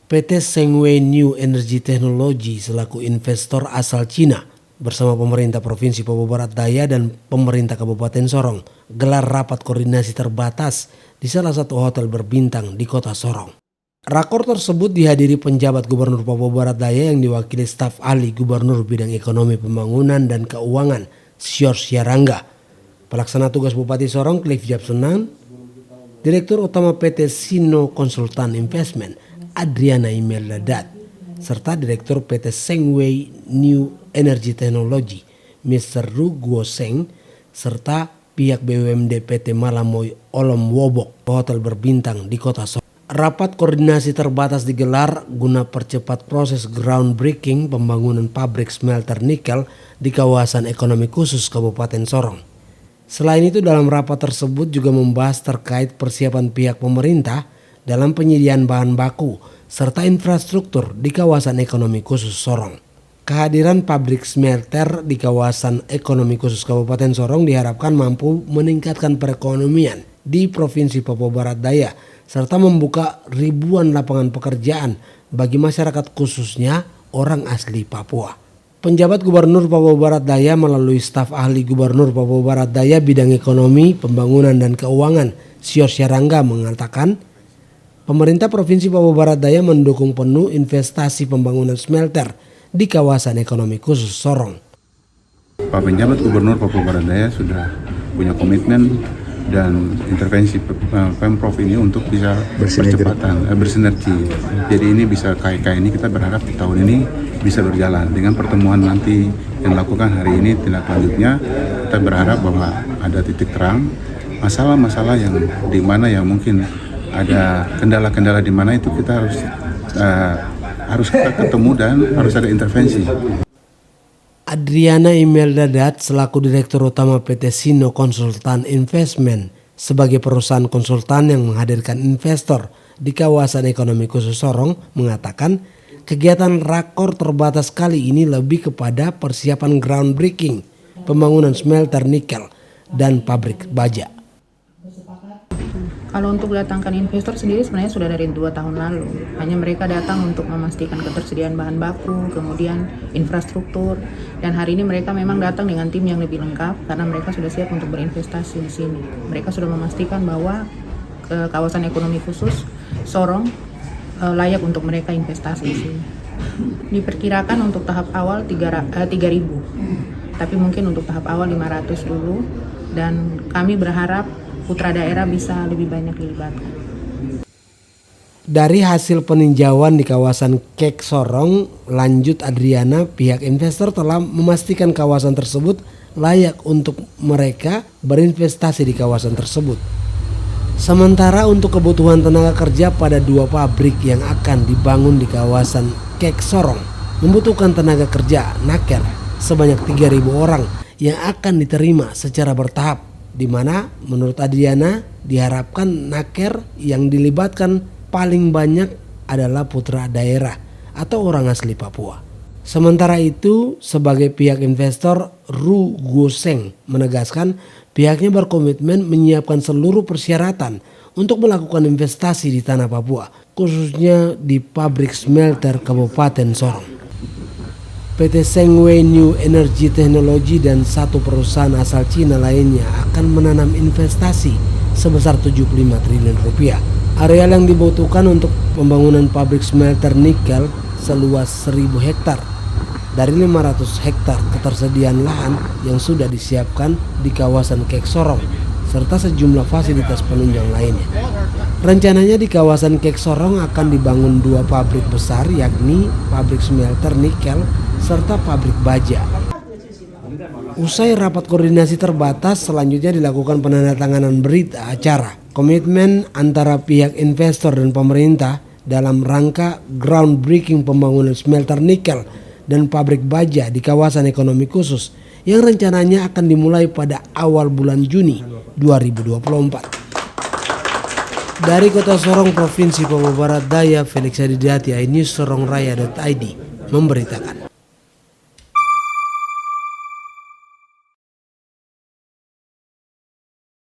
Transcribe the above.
PT Sengwei New Energy Technology selaku investor asal Cina bersama pemerintah Provinsi Papua Barat Daya dan pemerintah Kabupaten Sorong gelar rapat koordinasi terbatas di salah satu hotel berbintang di kota Sorong. Rakor tersebut dihadiri penjabat Gubernur Papua Barat Daya yang diwakili staf ahli Gubernur Bidang Ekonomi Pembangunan dan Keuangan Sior Siarangga, Pelaksana Tugas Bupati Sorong Cliff Japsunan, Direktur Utama PT Sino Konsultan Investment Adriana Imelda Dat, serta Direktur PT Sengwei New Energy Technology Mr. Ru Guo Seng, serta pihak BUMD PT Malamoy Olom Wobok hotel berbintang di kota Sorong. Rapat koordinasi terbatas digelar guna percepat proses groundbreaking pembangunan pabrik smelter nikel di kawasan ekonomi khusus Kabupaten Sorong. Selain itu, dalam rapat tersebut juga membahas terkait persiapan pihak pemerintah dalam penyediaan bahan baku serta infrastruktur di kawasan ekonomi khusus Sorong. Kehadiran pabrik smelter di kawasan ekonomi khusus Kabupaten Sorong diharapkan mampu meningkatkan perekonomian di Provinsi Papua Barat Daya serta membuka ribuan lapangan pekerjaan bagi masyarakat khususnya orang asli Papua. Penjabat Gubernur Papua Barat Daya melalui staf ahli Gubernur Papua Barat Daya bidang ekonomi, pembangunan dan keuangan Sior Siarangga mengatakan pemerintah Provinsi Papua Barat Daya mendukung penuh investasi pembangunan smelter di kawasan ekonomi khusus Sorong. Pak Penjabat Gubernur Papua Barat Daya sudah punya komitmen dan intervensi Pemprov ini untuk bisa bersinergi. Jadi ini bisa KIK ini kita berharap di tahun ini bisa berjalan dengan pertemuan nanti yang dilakukan hari ini. Tindak lanjutnya kita berharap bahwa ada titik terang masalah-masalah yang di mana yang mungkin ada kendala-kendala di mana itu kita harus kita ketemu dan harus ada intervensi. Adriana Imelda Dat selaku Direktur Utama PT Sino Konsultan Investment sebagai perusahaan konsultan yang menghadirkan investor di kawasan ekonomi khusus Sorong mengatakan kegiatan rakor terbatas kali ini lebih kepada persiapan groundbreaking pembangunan smelter nikel dan pabrik baja. Kalau untuk datangkan investor sendiri sebenarnya sudah dari 2 tahun lalu. Hanya mereka datang untuk memastikan ketersediaan bahan baku, kemudian infrastruktur. Dan hari ini mereka memang datang dengan tim yang lebih lengkap karena mereka sudah siap untuk berinvestasi di sini. Mereka sudah memastikan bahwa kawasan ekonomi khusus Sorong layak untuk mereka investasi di sini. Diperkirakan untuk tahap awal 3.000. Tapi mungkin untuk tahap awal 500 dulu. Dan kami berharap putra daerah bisa lebih banyak dilibatkan. Dari hasil peninjauan di kawasan Kek Sorong, lanjut Adriana, pihak investor telah memastikan kawasan tersebut layak untuk mereka berinvestasi di kawasan tersebut. Sementara untuk kebutuhan tenaga kerja pada 2 pabrik yang akan dibangun di kawasan Kek Sorong membutuhkan tenaga kerja naker sebanyak 3.000 orang yang akan diterima secara bertahap, di mana menurut Adriana diharapkan naker yang dilibatkan paling banyak adalah putra daerah atau orang asli Papua. Sementara itu, sebagai pihak investor, Ru Guo Seng menegaskan pihaknya berkomitmen menyiapkan seluruh persyaratan untuk melakukan investasi di tanah Papua, khususnya di pabrik smelter Kabupaten Sorong. PT Sengwei New Energy Technology dan satu perusahaan asal Cina lainnya akan menanam investasi sebesar 75 triliun rupiah. Areal yang dibutuhkan untuk pembangunan pabrik smelter nikel seluas 1.000 hektar. Dari 500 hektar ketersediaan lahan yang sudah disiapkan di kawasan Kek Sorong serta sejumlah fasilitas penunjang lainnya. Rencananya di kawasan Kek Sorong akan dibangun 2 pabrik besar, yakni pabrik smelter nikel serta pabrik baja. Usai rapat koordinasi terbatas, selanjutnya dilakukan penandatanganan berita acara komitmen antara pihak investor dan pemerintah dalam rangka groundbreaking pembangunan smelter nikel dan pabrik baja di kawasan ekonomi khusus yang rencananya akan dimulai pada awal bulan Juni 2024. Dari Kota Sorong, Provinsi Papua Barat Daya, Felix Adidati, iNews Sorongraya.id memberitakan.